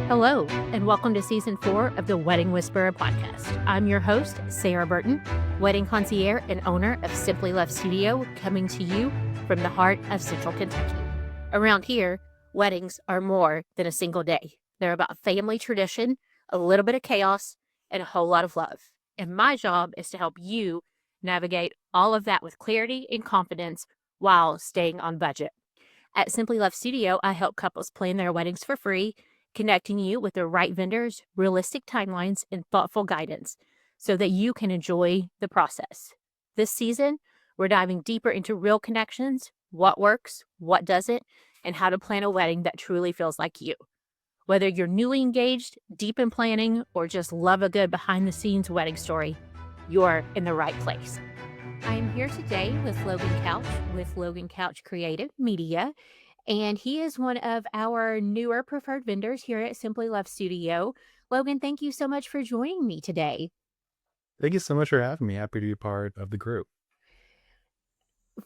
Hello, and welcome to Season 4 of the Wedding Whisperer podcast. I'm your host, Sarah Burton, wedding concierge and owner of Simply Love Studio, coming to you from the heart of Central Kentucky. Around here, weddings are more than a single day. They're about family tradition, a little bit of chaos, and a whole lot of love. And my job is to help you navigate all of that with clarity and confidence while staying on budget. At Simply Love Studio, I help couples plan their weddings for free, connecting you with the right vendors, realistic timelines, and thoughtful guidance so that you can enjoy the process. This season, we're diving deeper into real connections, what works, what doesn't, and how to plan a wedding that truly feels like you. Whether you're newly engaged, deep in planning, or just love a good behind-the-scenes wedding story, you're in the right place. I am here today with Logan Couch with Logan Couch Creative Media, and he is one of our newer preferred vendors here at Simply Love Studio. Logan, thank you so much for joining me today. Thank you so much for having me. Happy to be part of the group.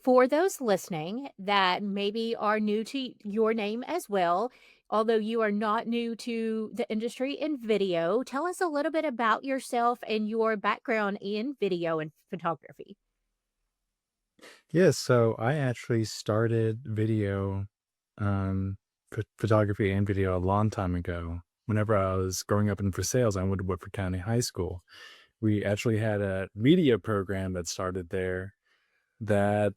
For those listening that maybe are new to your name as well, although you are not new to the industry in video, tell us a little bit about yourself and your background in video and photography. Yes, so I actually started video, photography and video a long time ago. Whenever I was growing up in for sales, I went to Woodford County High School. We actually had a media program that started there that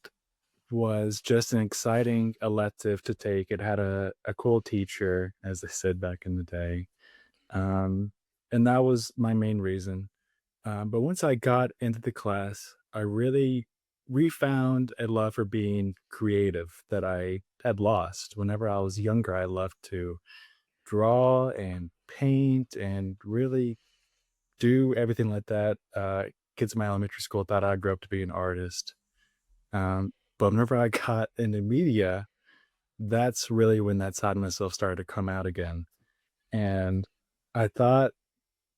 was just an exciting elective to take. It had a cool teacher, as they said back in the day. And that was my main reason. But once I got into the class, I really refound a love for being creative that I had lost. Whenever I was younger, I loved to draw and paint and really do everything like that. Kids in my elementary school thought I grew up to be an artist. But whenever I got into media, that's really when that side of myself started to come out again. And I thought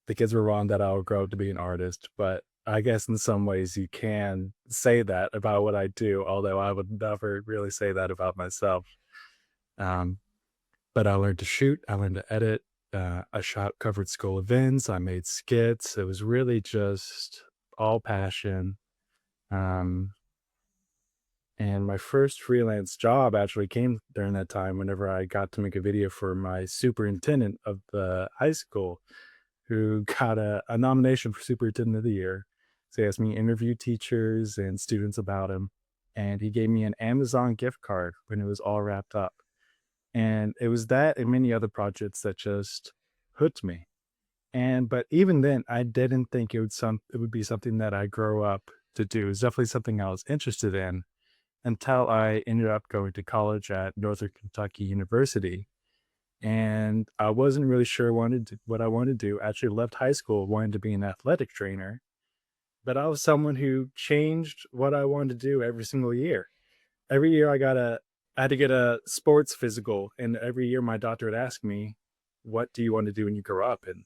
the kids were wrong that I'll grow up to be an artist, but I guess in some ways you can say that about what I do, although I would never really say that about myself. Um, but I learned to shoot, I learned to edit, I shot covered school events, I made skits. It was really just all passion. Um, and my first freelance job actually came during that time whenever I got to make a video for my superintendent of the high school who got a nomination for Superintendent of the Year. So he asked me to interview teachers and students about him. And he gave me an Amazon gift card when it was all wrapped up. And it was that and many other projects that just hooked me. But even then, I didn't think it would be something that I grow up to do. It was definitely something I was interested in until I ended up going to college at Northern Kentucky University, and I wasn't really sure what I wanted to do. I actually left high school wanting to be an athletic trainer, but I was someone who changed what I wanted to do every single year. Every year I had to get a sports physical, and every year my doctor would ask me, "What do you want to do when you grow up?" And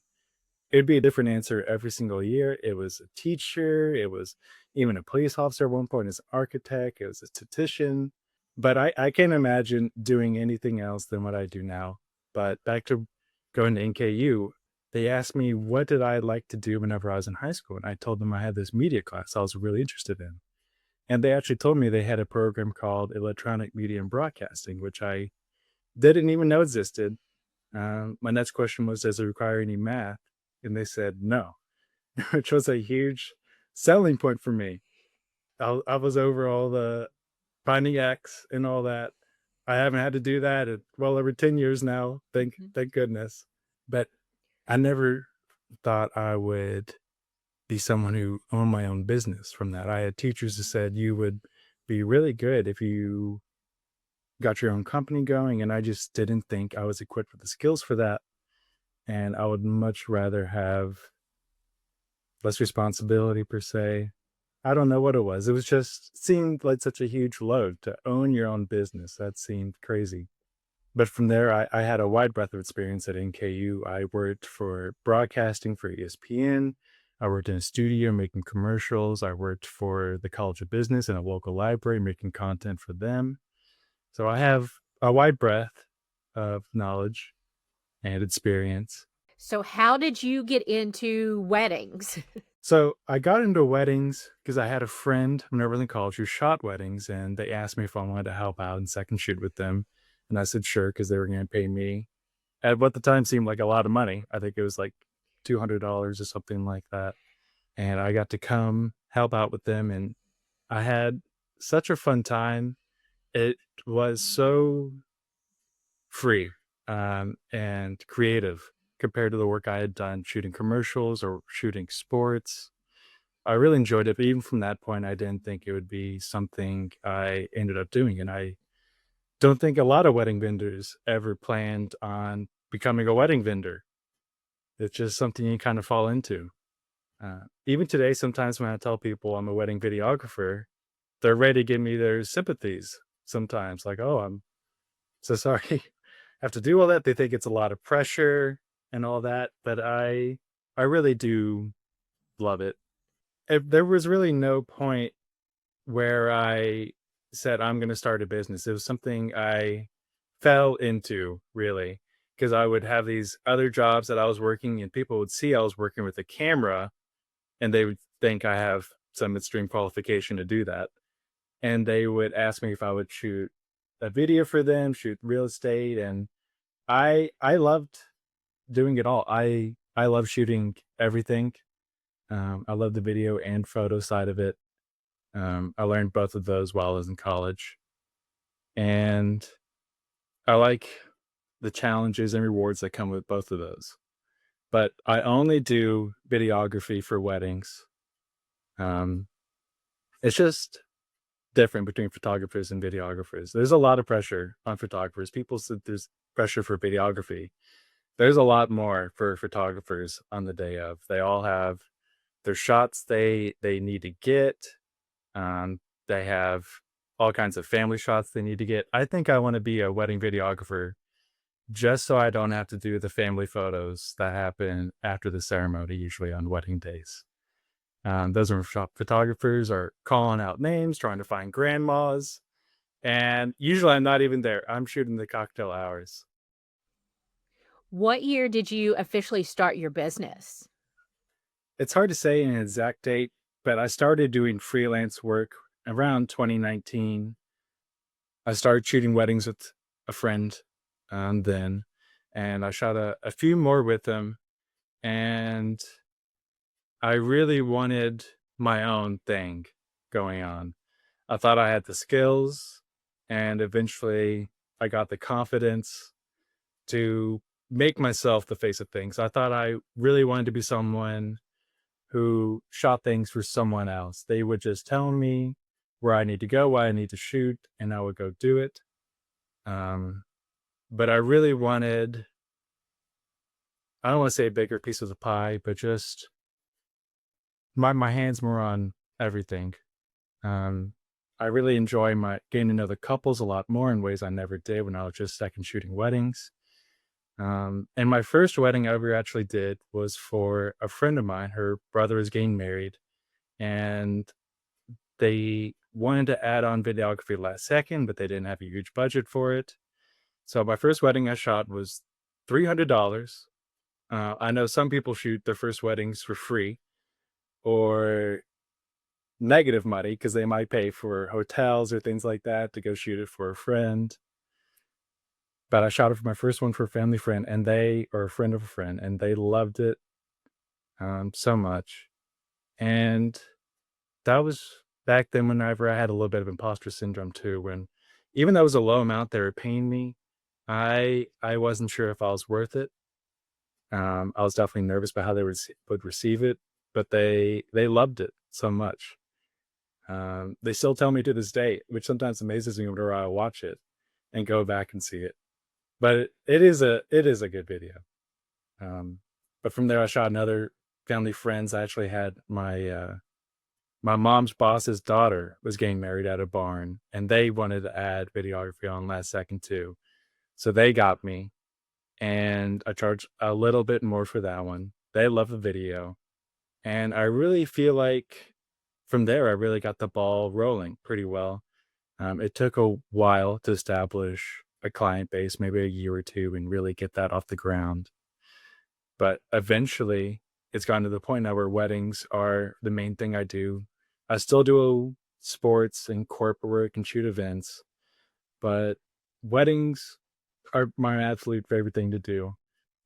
it'd be a different answer every single year. It was a teacher, it was even a police officer at one point, as an architect, it was a esthetician. But I can't imagine doing anything else than what I do now. But back to going to NKU, they asked me what did I like to do whenever I was in high school. And I told them I had this media class I was really interested in. And they actually told me they had a program called Electronic Media and Broadcasting, which I didn't even know existed. My next question was, does it require any math? And they said no, which was a huge selling point for me. I was over all the finding X and all that. I haven't had to do that in well over 10 years now. Thank goodness. But I never thought I would be someone who owned my own business from that. I had teachers who said you would be really good if you got your own company going, and I just didn't think I was equipped with the skills for that. And I would much rather have less responsibility per se. I don't know what it was. It was just seemed like such a huge load to own your own business. That seemed crazy. But from there, I had a wide breadth of experience at NKU. I worked for broadcasting for ESPN. I worked in a studio making commercials. I worked for the College of Business in a local library making content for them. So I have a wide breadth of knowledge. and experience. So how did you get into weddings? So I got into weddings because I had a friend when I was in college who shot weddings, and they asked me if I wanted to help out and second shoot with them. And I said sure, because they were going to pay me at what the time seemed like a lot of money. I think it was like $200 or something like that. And I got to come help out with them, and I had such a fun time. It was so free and creative compared to the work I had done shooting commercials or shooting sports. I really enjoyed it, but even from that point, I didn't think it would be something I ended up doing. And I don't think a lot of wedding vendors ever planned on becoming a wedding vendor. It's just something you kind of fall into. Even today, sometimes when I tell people I'm a wedding videographer, they're ready to give me their sympathies sometimes. Like, oh, I'm so sorry I have to do all that. They think it's a lot of pressure and all that, but I really do love it. There was really no point where I said, I'm going to start a business. It was something I fell into, really, because I would have these other jobs that I was working, and people would see I was working with a camera, and they would think I have some extreme qualification to do that. And they would ask me if I would shoot a video for them, shoot real estate. And I loved doing it all. I love shooting everything. I love the video and photo side of it. I learned both of those while I was in college, and I like the challenges and rewards that come with both of those. But I only do videography for weddings. Um, it's just different between photographers and videographers. There's a lot of pressure on photographers. People said there's pressure for videography. There's a lot more for photographers on the day of. They all have their shots they need to get. Um, they have all kinds of family shots they need to get. I think I want to be a wedding videographer just so I don't have to do the family photos that happen after the ceremony, usually on wedding days. Those are photographers are calling out names, trying to find grandmas, and usually I'm not even there. I'm shooting the cocktail hours. What year did you officially start your business? It's hard to say an exact date, but I started doing freelance work around 2019. I started shooting weddings with a friend then, and I shot a few more with him. And I really wanted my own thing going on. I thought I had the skills, and eventually I got the confidence to make myself the face of things. I thought I really wanted to be someone who shot things for someone else. They would just tell me where I need to go, what I need to shoot, and I would go do it. Um, but I really wanted, I don't want to say a bigger piece of the pie, but just my hands more on everything. Um, I really enjoy my getting to know the couples a lot more in ways I never did when I was just second shooting weddings. And my first wedding I ever actually did was for a friend of mine. Her brother was getting married, and they wanted to add on videography last second, but they didn't have a huge budget for it. So my first wedding I shot was $300. I know some people shoot their first weddings for free or negative money because they might pay for hotels or things like that to go shoot it for a friend. But I shot it for my first one for a family friend, and they or a friend of a friend, and they loved it so much. And that was back then whenever I had a little bit of imposter syndrome too, when even though it was a low amount they were paying me, I wasn't sure if I was worth it. I was definitely nervous about how they would receive it, but they loved it so much. They still tell me to this day, which sometimes amazes me whenever I watch it and go back and see it. But it is a good video. Um, but from there, I shot another family friends. I actually had my mom's boss's daughter was getting married at a barn, and they wanted to add videography on last second too. So they got me, and I charged a little bit more for that one. They love the video, and I really feel like from there, I really got the ball rolling pretty well. It took a while to establish a client base, maybe a year or two, and really get that off the ground. But eventually, it's gotten to the point now where weddings are the main thing I do. I still do sports and corporate work and shoot events, but weddings are my absolute favorite thing to do.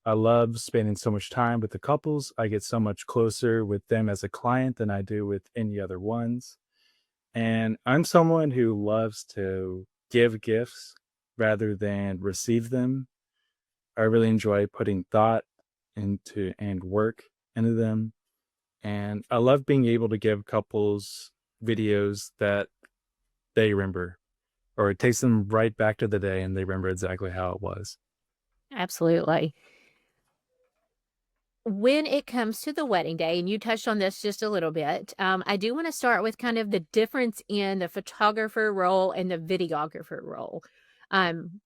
I love spending so much time with the couples. I get so much closer with them as a client than I do with any other ones. And I'm someone who loves to give gifts rather than receive them. I really enjoy putting thought into and work into them. And I love being able to give couples videos that they remember, or it takes them right back to the day and they remember exactly how it was. Absolutely. When it comes to the wedding day, and you touched on this just a little bit, I do want to start with kind of the difference in the photographer role and the videographer role. Um,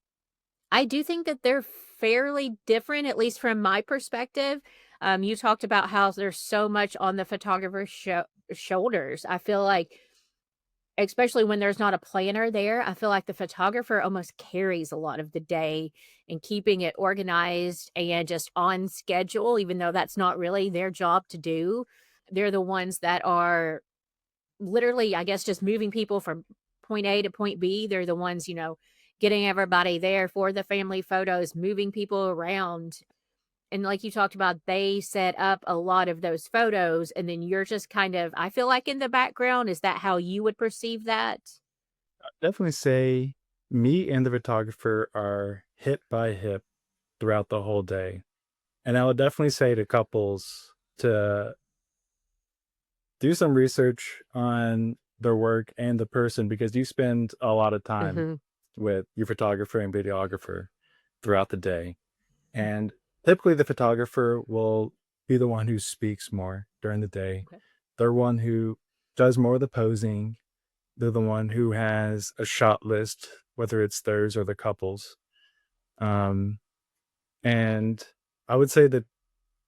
I do think that they're fairly different, at least from my perspective. You talked about how there's so much on the photographer's shoulders. I feel like, especially when there's not a planner there, I feel like the photographer almost carries a lot of the day and keeping it organized and just on schedule, even though that's not really their job to do. They're the ones that are literally, I guess, just moving people from point A to point B. They're the ones, getting everybody there for the family photos, moving people around. And like you talked about, they set up a lot of those photos, and then you're just kind of, I feel like, in the background. Is that how you would perceive that? Definitely say me and the photographer are hip by hip throughout the whole day. And I would definitely say to couples to do some research on their work and the person, because you spend a lot of time Mhm. with your photographer and videographer throughout the day. And typically, the photographer will be the one who speaks more during the day. Okay. They're one who does more of the posing. They're the one who has a shot list, whether it's theirs or the couple's. Um, and I would say the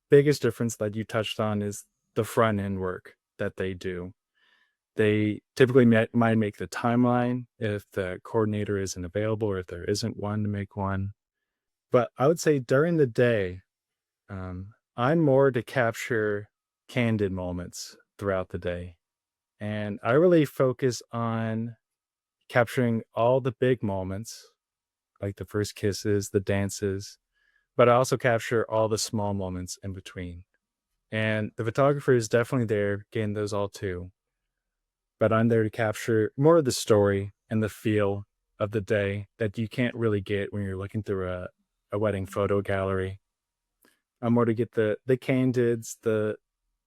biggest difference that you touched on is the front end work that they do. They typically might make the timeline if the coordinator isn't available or if there isn't one to make one. But I would say during the day, I'm more to capture candid moments throughout the day. And I really focus on capturing all the big moments, like the first kisses, the dances, but I also capture all the small moments in between. And the photographer is definitely there getting those all too. But I'm there to capture more of the story and the feel of the day that you can't really get when you're looking through a wedding photo gallery. I'm more to get the candids, the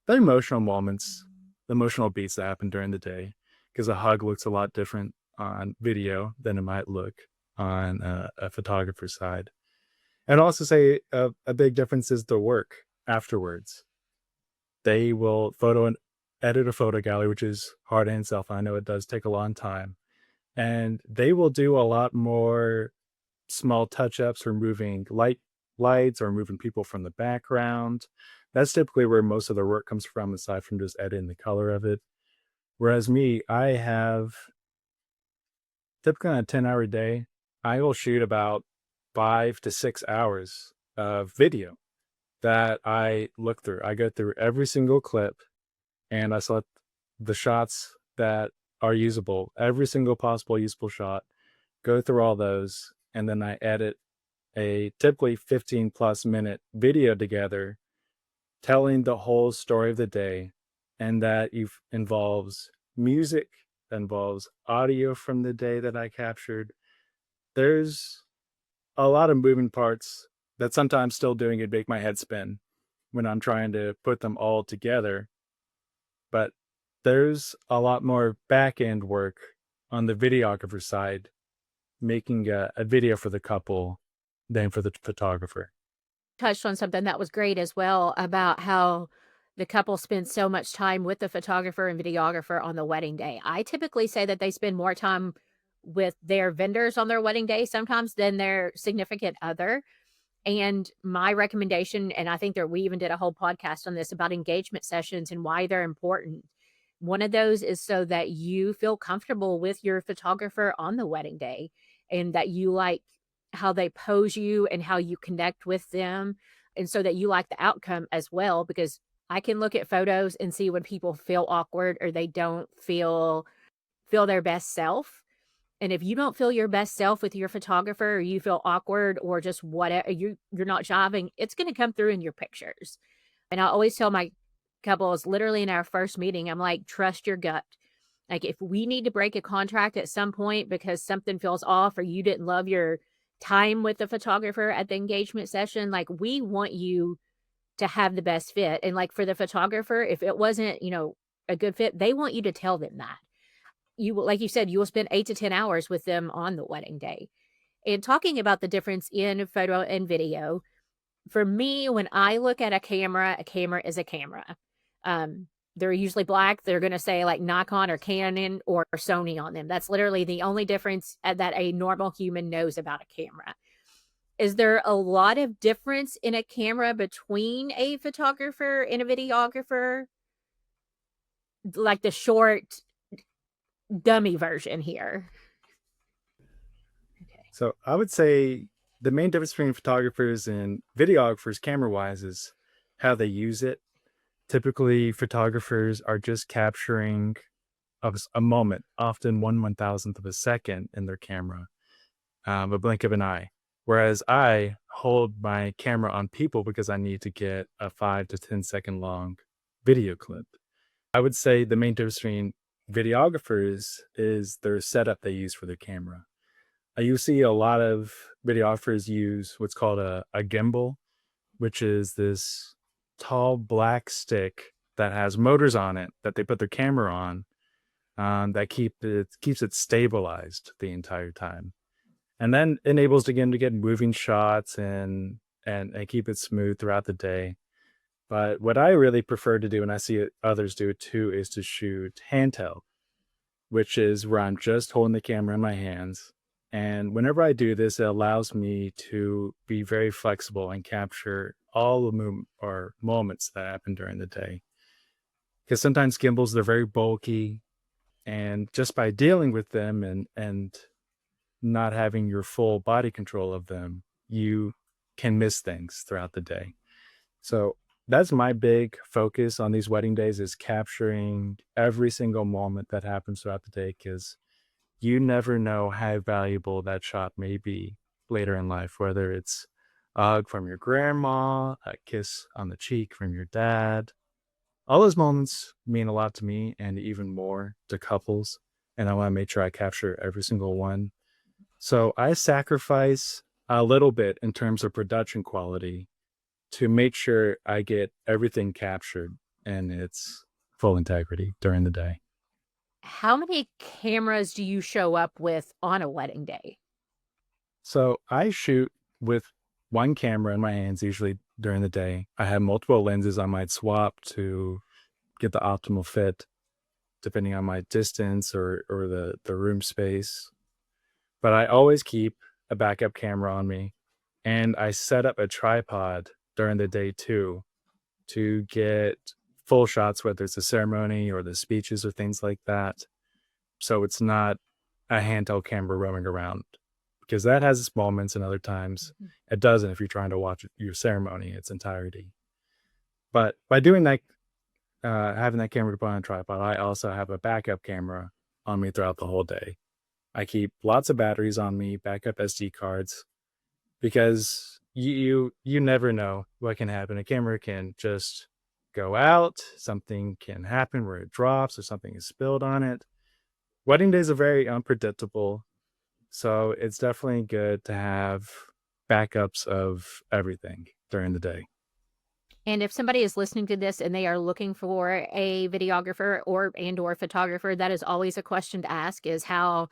emotional moments, the emotional beats that happen during the day, because a hug looks a lot different on video than it might look on a photographer's side. And also say a big difference is the work afterwards. They will photo and edit a photo gallery, which is hard in itself. I know it does take a long time. And they will do a lot more small touch-ups, removing lights or moving people from the background. That's typically where most of their work comes from, aside from just editing the color of it. Whereas me, I have typically on a 10-hour day, I will shoot about 5 to 6 hours of video that I look through. I go through every single clip and I select the shots that are usable, every single possible usable shot, go through all those, and then I edit a typically 15 plus minute video together telling the whole story of the day. And that involves music, that involves audio from the day that I captured. There's a lot of moving parts that sometimes still doing it make my head spin when I'm trying to put them all together. But there's a lot more back end work on the videographer side, making a video for the couple than for the photographer. Touched on something that was great as well about how the couple spends so much time with the photographer and videographer on the wedding day. I typically say that they spend more time with their vendors on their wedding day sometimes than their significant other. And my recommendation, and I think that we even did a whole podcast on this about engagement sessions and why they're important. One of those is so that you feel comfortable with your photographer on the wedding day and that you like how they pose you and how you connect with them, and so that you like the outcome as well, because I can look at photos and see when people feel awkward or they don't feel their best self. And if you don't feel your best self with your photographer, or you feel awkward or just whatever, you're not jiving, it's going to come through in your pictures. And I always tell my couples, literally in our first meeting, I'm like, trust your gut. Like, if we need to break a contract at some point because something feels off or you didn't love your time with the photographer at the engagement session, like, we want you to have the best fit. And like for the photographer, if it wasn't, a good fit, they want you to tell them that. You will, like you said, you will spend 8 to 10 hours with them on the wedding day. And talking about the difference in photo and video, for me, when I look at a camera is a camera. They're usually black. They're going to say like Nikon or Canon or Sony on them. That's literally the only difference that a normal human knows about a camera. Is there a lot of difference in a camera between a photographer and a videographer? Like the short dummy version here. Okay. So I would say the main difference between photographers and videographers camera-wise is how they use it. Typically, photographers are just capturing a moment, often 1/1000th of a second in their camera, a blink of an eye. Whereas I hold my camera on people because I need to get a 5 to 10 second long video clip. I would say the main difference between videographers is their setup they use for their camera. You see a lot of videographers use what's called a gimbal, which is this tall black stick that has motors on it that they put their camera on, that keeps it stabilized the entire time, and then enables again to get moving shots and keep it smooth throughout the day. But what I really prefer to do, and I see others do it too, is to shoot handheld, which is where I'm just holding the camera in my hands. And whenever I do this, it allows me to be very flexible and capture all the moments that happen during the day. Because sometimes gimbals, they're very bulky, and just by dealing with them and not having your full body control of them, you can miss things throughout the day. So that's my big focus on these wedding days, is capturing every single moment that happens throughout the day, because you never know how valuable that shot may be later in life, whether it's a hug from your grandma, a kiss on the cheek from your dad. All those moments mean a lot to me and even more to couples, and I want to make sure I capture every single one. So I sacrifice a little bit in terms of production quality to make sure I get everything captured in its full integrity during the day. How many cameras do you show up with on a wedding day? So I shoot with one camera in my hands usually during the day. I have multiple lenses I might swap to get the optimal fit depending on my distance or the room space. But I always keep a backup camera on me, and I set up a tripod during the day too to get full shots, whether it's a ceremony or the speeches or things like that. So it's not a handheld camera roaming around, because that has its moments and other times it doesn't if you're trying to watch your ceremony in its entirety. But by doing that, having that camera to put on a tripod, I also have a backup camera on me throughout the whole day. I keep lots of batteries on me, backup SD cards, because you never know what can happen. A camera can just go out, something can happen where it drops or something is spilled on it. Wedding days are very unpredictable, so it's definitely good to have backups of everything during the day. And if somebody is listening to this and they are looking for a videographer or photographer, that is always a question to ask, is how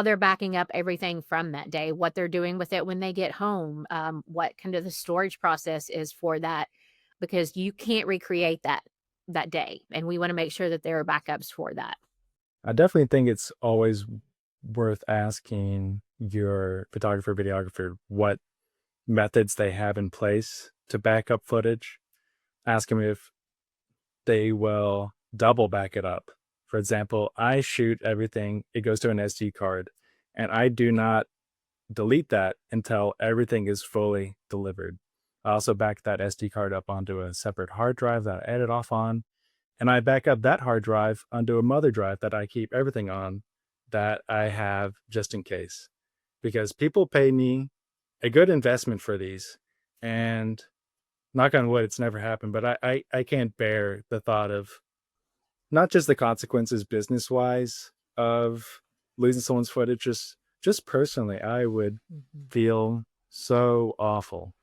they're backing up everything from that day, what they're doing with it when they get home, what kind of the storage process is for that, because you can't recreate that day, and we want to make sure that there are backups for that. I definitely think it's always worth asking your photographer, videographer, what methods they have in place to back up footage. Ask them if they will double back it up. For example, I shoot everything, it goes to an SD card, and I do not delete that until everything is fully delivered. I also back that SD card up onto a separate hard drive that I edit off on, and I back up that hard drive onto a mother drive that I keep everything on that I have just in case. Because people pay me a good investment for these, and knock on wood, it's never happened, but I can't bear the thought of not just the consequences business wise of losing someone's footage, just personally, I would Mhm. feel so awful.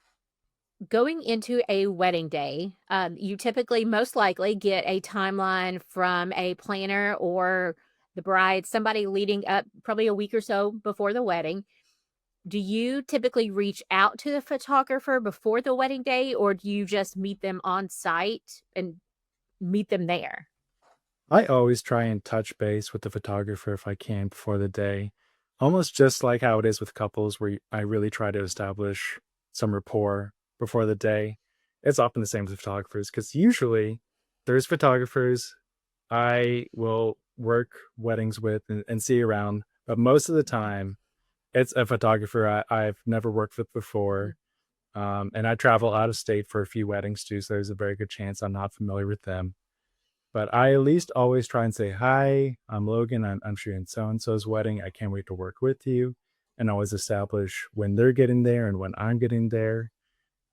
Going into a wedding day, you typically most likely get a timeline from a planner or the bride, somebody leading up probably a week or so before the wedding. Do you typically reach out to the photographer before the wedding day, or do you just meet them on site and meet them there? I always try and touch base with the photographer if I can before the day, almost just like how it is with couples where I really try to establish some rapport before the day. It's often the same with photographers because usually there's photographers I will work weddings with and see around, but most of the time it's a photographer I've never worked with Mm. before. And I travel out of state for a few weddings too, so there's a very good chance I'm not familiar with them. But I at least always try and say, "Hi, I'm Logan. I'm shooting so and so's wedding. I can't wait to work with you." And always establish when they're getting there and when I'm getting there.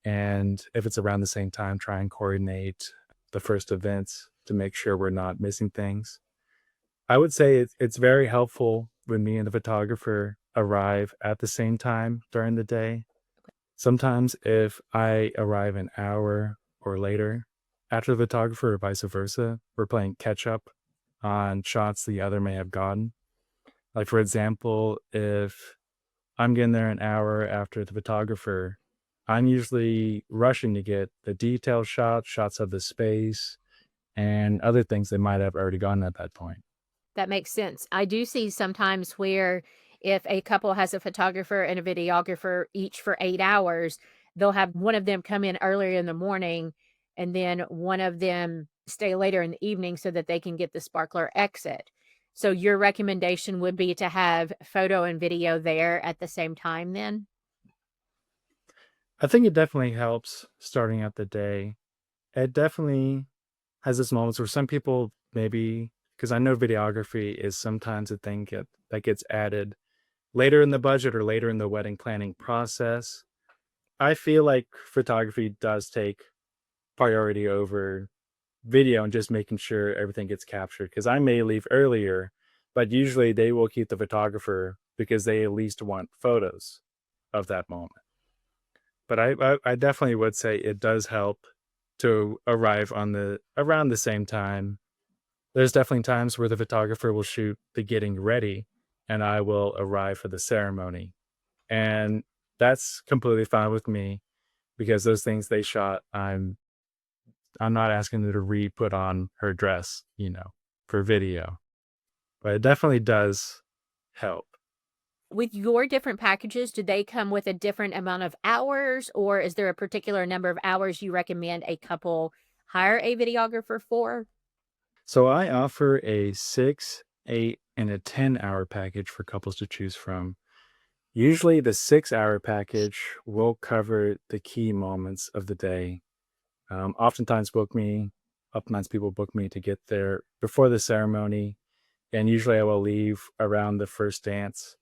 And if it's around the same time, try and coordinate the first events to make sure we're not missing things. I would say it's very helpful when me and the photographer arrive at the same time during the day. Sometimes if I arrive an hour or later after the photographer or vice versa, we're playing catch up on shots the other may have gotten. Like for example, if I'm getting there an hour after the photographer, I'm usually rushing to get the detail shots, shots of the space, and other things they might have already gotten at that point. That makes sense. I do see sometimes where if a couple has a photographer and a videographer each for 8 hours, they'll have one of them come in earlier in the morning and then one of them stay later in the evening so that they can get the sparkler exit. So your recommendation would be to have photo and video there at the same time then? I think it definitely helps starting out the day. It definitely has its moments where some people maybe because I know videography is sometimes a thing that gets added later in the budget or later in the wedding planning process. I feel like photography does take priority over video and just making sure everything gets captured because I may leave earlier, but usually they will keep the photographer because they at least want photos of that moment. But I definitely would say it does help to arrive on the around the same time. There's definitely times where the photographer will shoot the getting ready and I will arrive for the ceremony. And that's completely fine with me because those things they shot, I'm not asking her to re-put on her dress, for video. But it definitely does help. With your different packages, do they come with a different amount of hours, or is there a particular number of hours you recommend a couple hire a videographer for? So I offer a 6, 8, and a 10-hour package for couples to choose from. Usually the 6-hour package will cover the key moments of the day. Oftentimes people book me to get there before the ceremony, and usually I will leave around the first dance.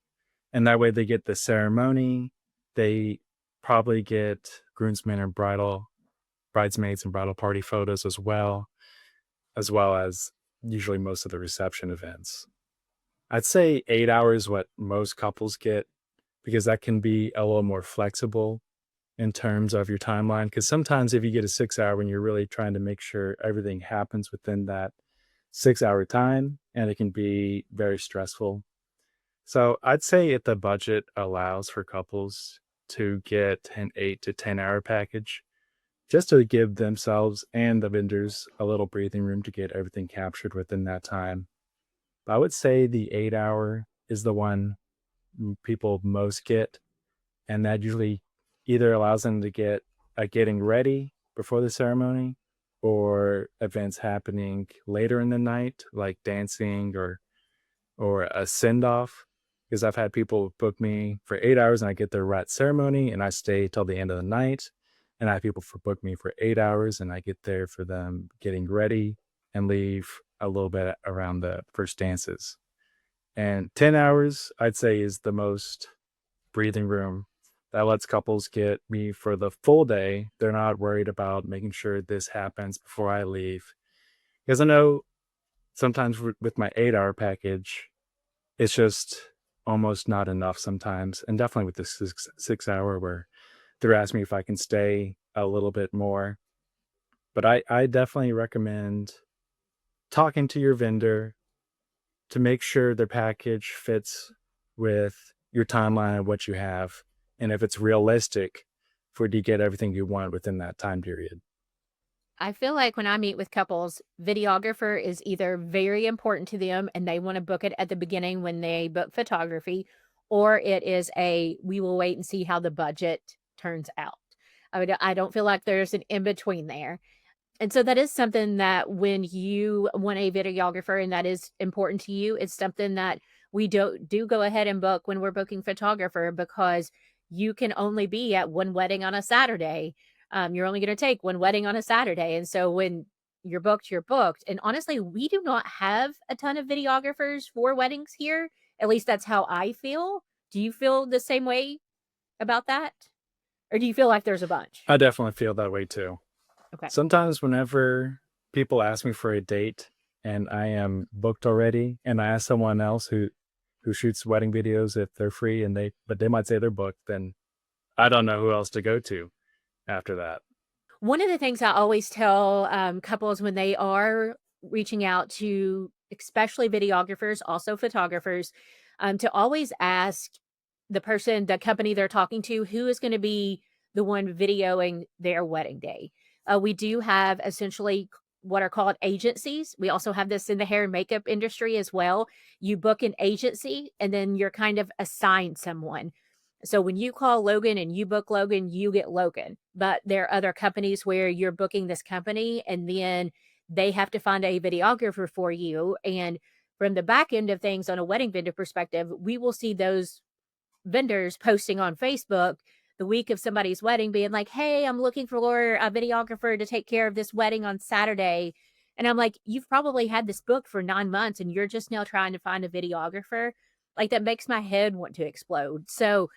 And that way they get the ceremony, they probably get groomsmen and bridesmaids and bridal party photos as well as usually most of the reception events. I'd say 8 hours what most couples get because that can be a little more flexible in terms of your timeline. Because sometimes if you get a 6 hour and you're really trying to make sure everything happens within that 6 hour time, and it can be very stressful. So I'd say if the budget allows for couples to get an 8 to 10 hour package, just to give themselves and the vendors a little breathing room to get everything captured within that time. I would say the 8 hour is the one people most get, and that usually either allows them to get a getting ready before the ceremony or events happening later in the night, like dancing or a send off. because I've had people book me for 8 hours and I get there right at ceremony and I stay till the end of the night. And I have people for book me for 8 hours and I get there for them getting ready and leave a little bit around the first dances. And 10 hours, I'd say, is the most breathing room that lets couples get me for the full day. They're not worried about making sure this happens before I leave. Because I know sometimes with my 8 hour package, it's just almost not enough sometimes. And definitely with the six hour where they're asking me if I can stay a little bit more. But I definitely recommend talking to your vendor to make sure their package fits with your timeline and what you have. And if it's realistic for you to get everything you want within that time period. I feel like when I meet with couples, videographer is either very important to them and they want to book it at the beginning when they book photography, or it is a we will wait and see how the budget turns out. I don't feel like there's an in between there. And so that is something that when you want a videographer and that is important to you, it's something that we do go ahead and book when we're booking photographer, because you can only be at one wedding on a Saturday. You're only going to take one wedding on a Saturday. And so when you're booked, you're booked. And honestly, we do not have a ton of videographers for weddings here. At least that's how I feel. Do you feel the same way about that? Or do you feel like there's a bunch? I definitely feel that way too. Okay. Sometimes whenever people ask me for a date and I am booked already and I ask someone else who shoots wedding videos if they're free and they might say they're booked, then I don't know who else to go to after that. One of the things I always tell couples when they are reaching out to, especially videographers, also photographers, to always ask the company they're talking to, who is going to be the one videoing their wedding day. We do have essentially what are called agencies. We also have this in the hair and makeup industry as well. You book an agency and then you're kind of assigned someone. So when you call Logan and you book Logan, you get Logan. But there are other companies where you're booking this company and then they have to find a videographer for you. And from the back end of things on a wedding vendor perspective, we will see those vendors posting on Facebook the week of somebody's wedding being like, hey, I'm looking for a videographer to take care of this wedding on Saturday. And I'm like, you've probably had this booked for 9 months and you're just now trying to find a videographer. Like, that makes my head want to explode. So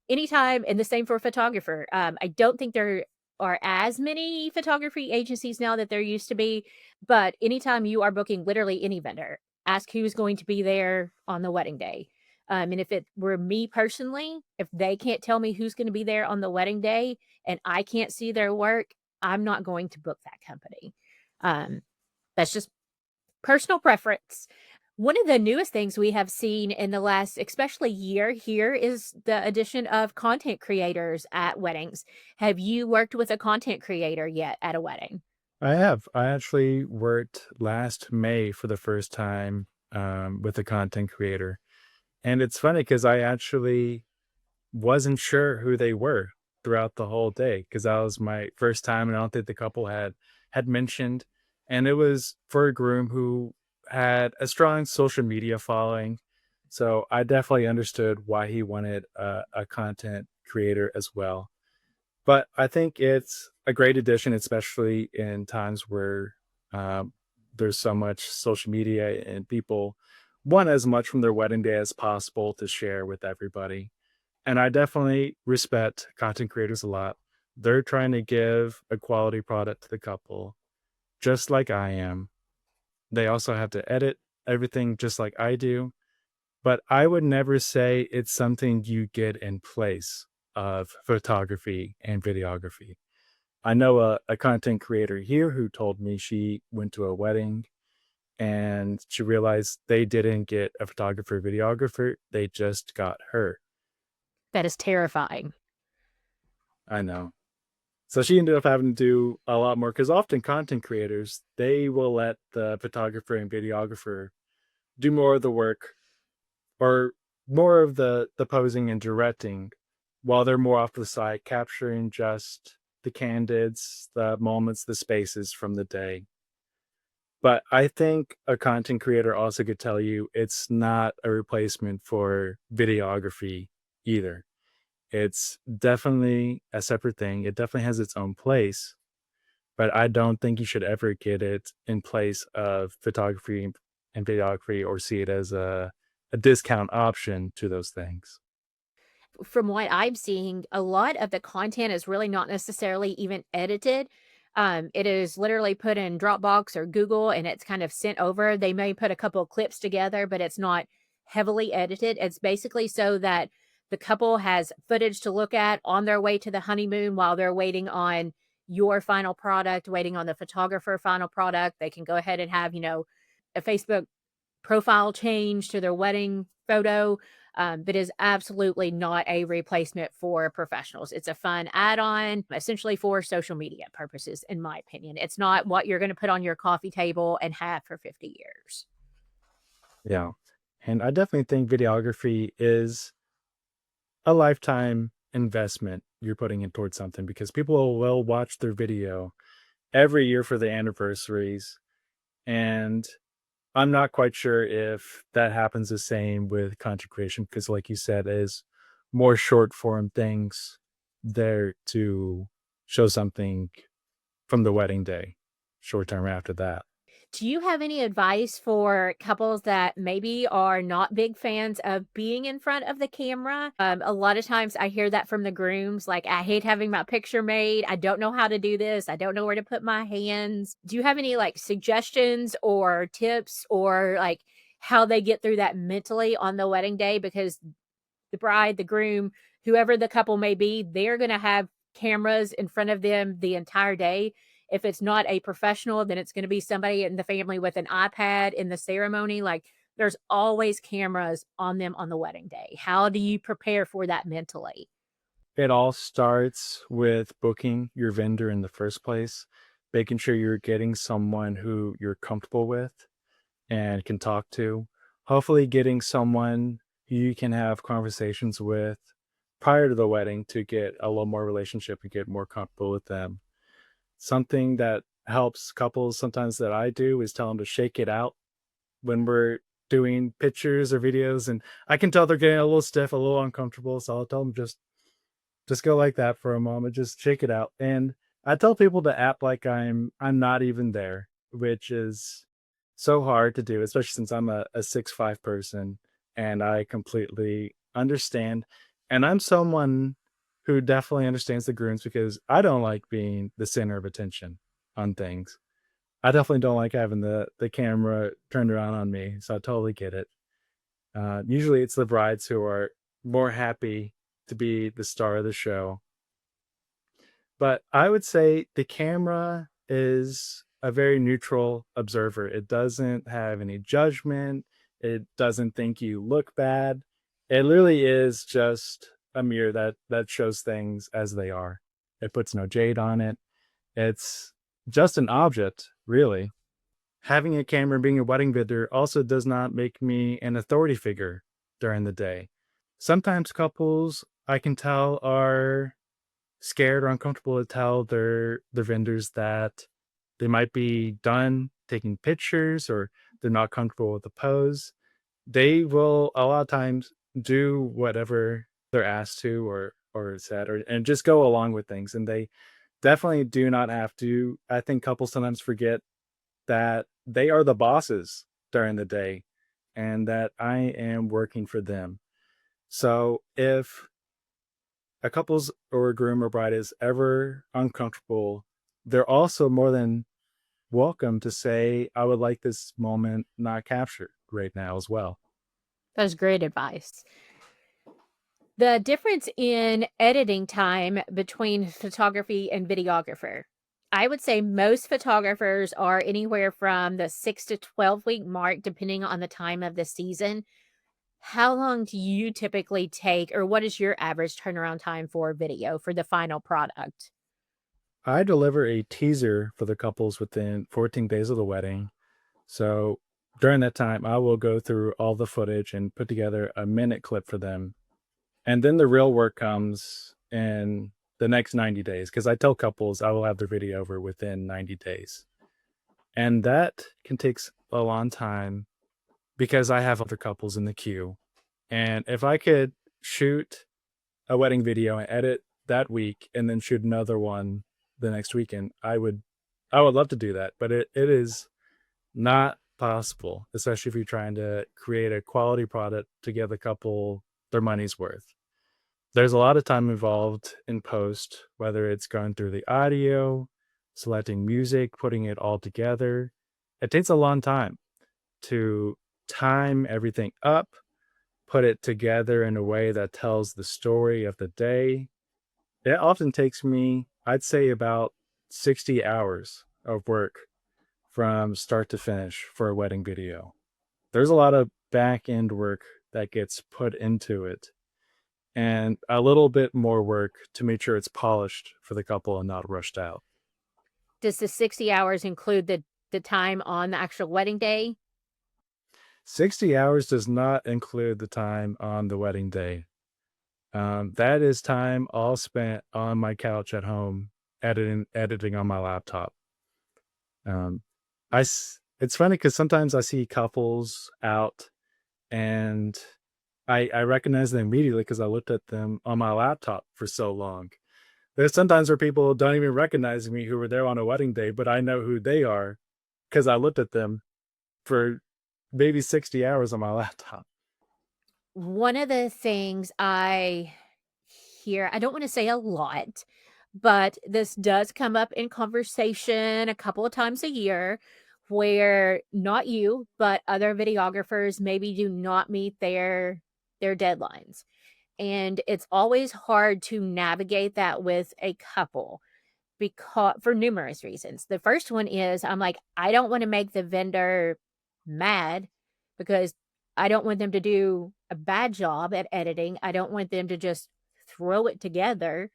anytime, and the same for a photographer. I don't think there are as many photography agencies now that there used to be, but anytime you are booking literally any vendor, ask who's going to be there on the wedding day. And if it were me personally, if they can't tell me who's going to be there on the wedding day and I can't see their work, I'm not going to book that company. Um, that's just personal preference. One of the newest things we have seen in the last, especially year here, is the addition of content creators at weddings. Have you worked with a content creator yet at a wedding? I have. I actually worked last May for the first time with a content creator. And it's funny because I actually wasn't sure who they were throughout the whole day because that was my first time and I don't think the couple had mentioned. And it was for a groom who had a strong social media following. So I definitely understood why he wanted a content creator as well. But I think it's a great addition, especially in times where um, there's so much social media and people want as much from their wedding day as possible to share with everybody. And I definitely respect content creators a lot. They're trying to give a quality product to the couple, just like I am. They also have to edit everything just like I do. But I would never say it's something you get in place of photography and videography. I know a content creator here who told me she went to a wedding and she realized they didn't get a photographer, videographer, they just got her. That is terrifying. I know. So she ended up having to do a lot more because often content creators, they will let the photographer and videographer do more of the work or more of the posing and directing while they're more off to the side, capturing just the candids, the moments, the spaces from the day. But I think a content creator also could tell you it's not a replacement for videography either. It's definitely a separate thing. It definitely has its own place, but I don't think you should ever get it in place of photography and videography or see it as a discount option to those things. From what I'm seeing, a lot of the content is really not necessarily even edited. It is literally put in Dropbox or Google and it's kind of sent over. They may put a couple of clips together, but it's not heavily edited. It's basically so that the couple has footage to look at on their way to the honeymoon while they're waiting on your final product, waiting on the photographer final product. They can go ahead and have, a Facebook profile change to their wedding photo, but is absolutely not a replacement for professionals. It's a fun add-on, essentially for social media purposes, in my opinion. It's not what you're going to put on your coffee table and have for 50 years. Yeah. And I definitely think videography is a lifetime investment you're putting in towards something because people will watch their video every year for the anniversaries. And I'm not quite sure if that happens the same with content creation because, like you said, is more short form things there to show something from the wedding day, short term after that. Do you have any advice for couples that maybe are not big fans of being in front of the camera? A lot of times I hear that from the grooms, like, I hate having my picture made. I don't know how to do this. I don't know where to put my hands. Do you have any like suggestions or tips or like how they get through that mentally on the wedding day? Because the bride, the groom, whoever the couple may be, they're going to have cameras in front of them the entire day. If it's not a professional, then it's going to be somebody in the family with an iPad in the ceremony. Like there's always cameras on them on the wedding day. How do you prepare for that mentally? It all starts with booking your vendor in the first place, making sure you're getting someone who you're comfortable with and can talk to. Hopefully, getting someone who you can have conversations with prior to the wedding to get a little more relationship and get more comfortable with them. Something that helps couples sometimes that I do is tell them to shake it out when we're doing pictures or videos. And I can tell they're getting a little stiff, a little uncomfortable. So I'll tell them just go like that for a moment, just shake it out. And I tell people to act like I'm not even there, which is so hard to do, especially since I'm a 6'5" person and I completely understand. And I'm someone who definitely understands the grooms because I don't like being the center of attention on things. I definitely don't like having the camera turned around on me. So I totally get it. Usually it's the brides who are more happy to be the star of the show. But I would say the camera is a very neutral observer. It doesn't have any judgment. It doesn't think you look bad. It literally is just a mirror that shows things as they are. It puts no jade on it. It's just an object, really. Having a camera and being a wedding vendor also does not make me an authority figure during the day. Sometimes couples I can tell are scared or uncomfortable to tell their vendors that they might be done taking pictures or they're not comfortable with the pose. They will a lot of times do whatever they're asked to or said or and just go along with things. And they definitely do not have to. I think couples sometimes forget that they are the bosses during the day and that I am working for them. So if a couple's or a groom or bride is ever uncomfortable, they're also more than welcome to say, I would like this moment not captured right now as well. That's great advice. The difference in editing time between photography and videographer. I would say most photographers are anywhere from the 6 to 12 week mark, depending on the time of the season. How long do you typically take, or what is your average turnaround time for video for the final product? I deliver a teaser for the couples within 14 days of the wedding. So during that time, I will go through all the footage and put together a minute clip for them. And then the real work comes in the next 90 days because I tell couples I will have their video over within 90 days. And that can take a long time because I have other couples in the queue. And if I could shoot a wedding video and edit that week and then shoot another one the next weekend, I would love to do that, but it is not possible, especially if you're trying to create a quality product to give the couple their money's worth. There's a lot of time involved in post, whether it's going through the audio, selecting music, putting it all together. It takes a long time to time everything up, put it together in a way that tells the story of the day. It often takes me, I'd say, about 60 hours of work from start to finish for a wedding video. There's a lot of back end work that gets put into it and a little bit more work to make sure it's polished for the couple and not rushed out. Does the 60 hours include the time on the actual wedding day? 60 hours does not include the time on the wedding day. That is time all spent on my couch at home editing on my laptop. Um, it's funny because sometimes I see couples out and I recognize them immediately because I looked at them on my laptop for so long. There's sometimes where people don't even recognize me who were there on a wedding day, but I know who they are because I looked at them for maybe 60 hours on my laptop. One of the things I hear, I don't want to say a lot, but this does come up in conversation a couple of times a year where not you, but other videographers maybe do not meet their deadlines. And it's always hard to navigate that with a couple because for numerous reasons. The first one is I'm like, I don't want to make the vendor mad because I don't want them to do a bad job at editing. I don't want them to just throw it together.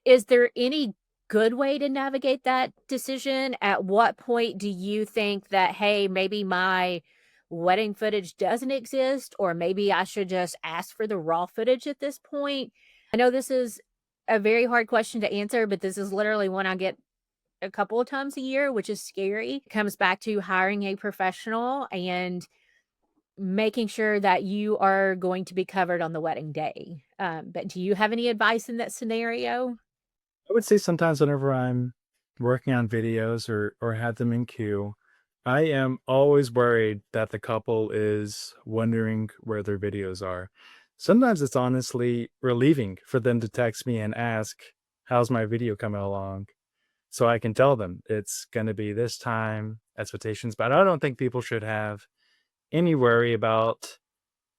Is there any good way to navigate that decision? At what point do you think that, hey, maybe my wedding footage doesn't exist, or maybe I should just ask for the raw footage at this point? I know this is a very hard question to answer, but this is literally one I get a couple of times a year, which is scary. It comes back to hiring a professional and making sure that you are going to be covered on the wedding day. But do you have any advice in that scenario? I would say sometimes whenever I'm working on videos or had them in queue, I am always worried that the couple is wondering where their videos are. Sometimes it's honestly relieving for them to text me and ask, "How's my video coming along?" So I can tell them it's going to be this time, expectations. But I don't think people should have any worry about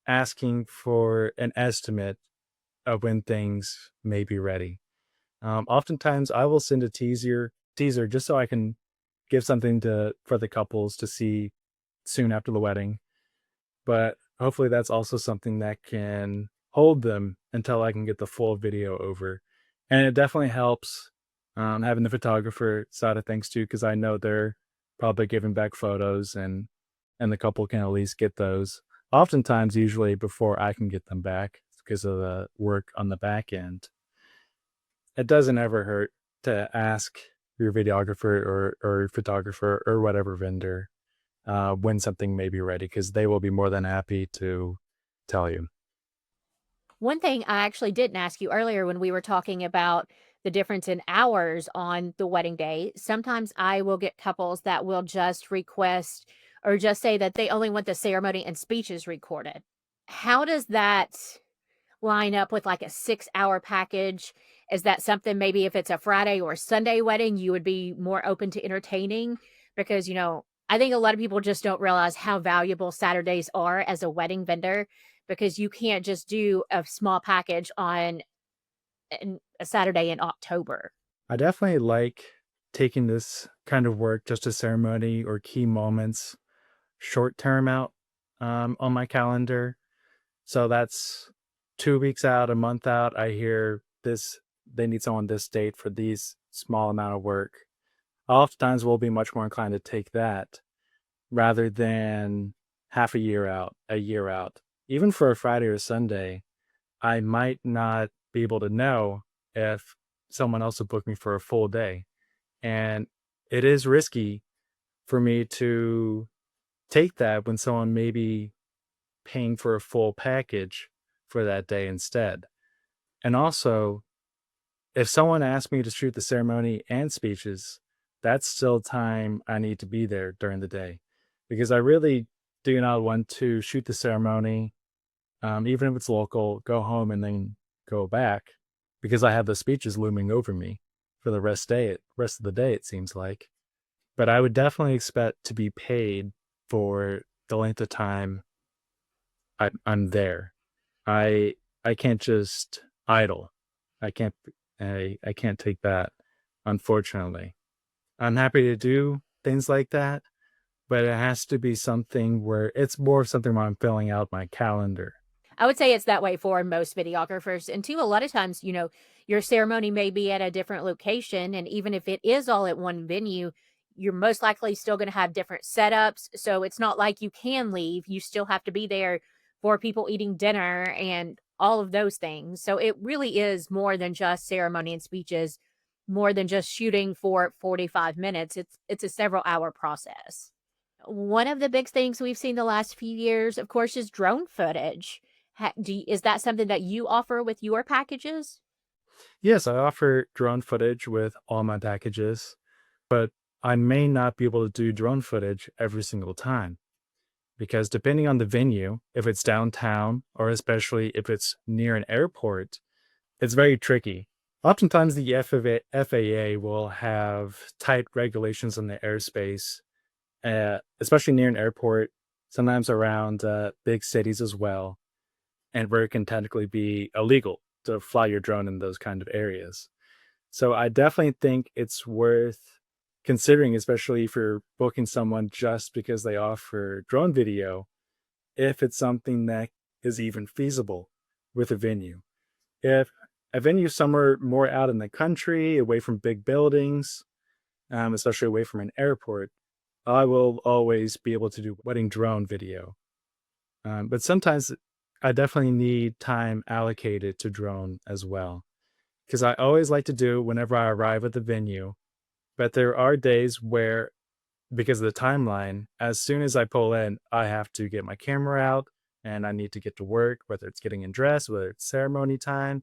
asking for an estimate of when things may be ready. Oftentimes, I will send a teaser just so I can give something to for the couples to see soon after the wedding. But hopefully, that's also something that can hold them until I can get the full video over. And it definitely helps having the photographer side of things too, because I know they're probably giving back photos, and the couple can at least get those. Oftentimes, usually before I can get them back because of the work on the back end. It doesn't ever hurt to ask your videographer or photographer or whatever vendor when something may be ready because they will be more than happy to tell you. One thing I actually didn't ask you earlier when we were talking about the difference in hours on the wedding day, sometimes I will get couples that will just request or just say that they only want the ceremony and speeches recorded. How does that line up with like a 6-hour package? Is that something maybe if it's a Friday or Sunday wedding, you would be more open to entertaining? Because, I think a lot of people just don't realize how valuable Saturdays are as a wedding vendor because you can't just do a small package on a Saturday in October. I definitely like taking this kind of work, just a ceremony or key moments, short term out on my calendar. So that's 2 weeks out, a month out. I hear this, they need someone this date for these small amount of work. Oftentimes we'll be much more inclined to take that rather than half a year out, a year out. Even for a Friday or Sunday, I might not be able to know if someone else will book me for a full day. And it is risky for me to take that when someone may be paying for a full package for that day instead. And also, if someone asks me to shoot the ceremony and speeches, that's still time I need to be there during the day because I really do not want to shoot the ceremony, even if it's local, go home and then go back because I have the speeches looming over me for the rest of the day, it seems like. But I would definitely expect to be paid for the length of time I'm there. I I can't just idle. I can't I can't take that, unfortunately. I'm happy to do things like that, but it has to be something where it's more of something where I'm filling out my calendar. I would say it's that way for most videographers. And two, a lot of times, your ceremony may be at a different location. And even if it is all at one venue, you're most likely still going to have different setups. So it's not like you can leave. You still have to be there for people eating dinner and all of those things. So it really is more than just ceremony and speeches, more than just shooting for 45 minutes. It's a several hour process. One of the big things we've seen the last few years, of course, is drone footage. Is that something that you offer with your packages? Yes, I offer drone footage with all my packages, but I may not be able to do drone footage every single time because depending on the venue, if it's downtown or especially if it's near an airport, it's very tricky. Oftentimes, the FAA will have tight regulations on the airspace, especially near an airport, sometimes around big cities as well, and where it can technically be illegal to fly your drone in those kind of areas. So I definitely think it's worth considering, especially if you're booking someone just because they offer drone video, if it's something that is even feasible with a venue. If a venue somewhere more out in the country, away from big buildings, especially away from an airport, I will always be able to do wedding drone video. But sometimes I definitely need time allocated to drone as well. Because I always like to do whenever I arrive at the venue. But there are days where, because of the timeline, as soon as I pull in, I have to get my camera out and I need to get to work, whether it's getting in dress, whether it's ceremony time,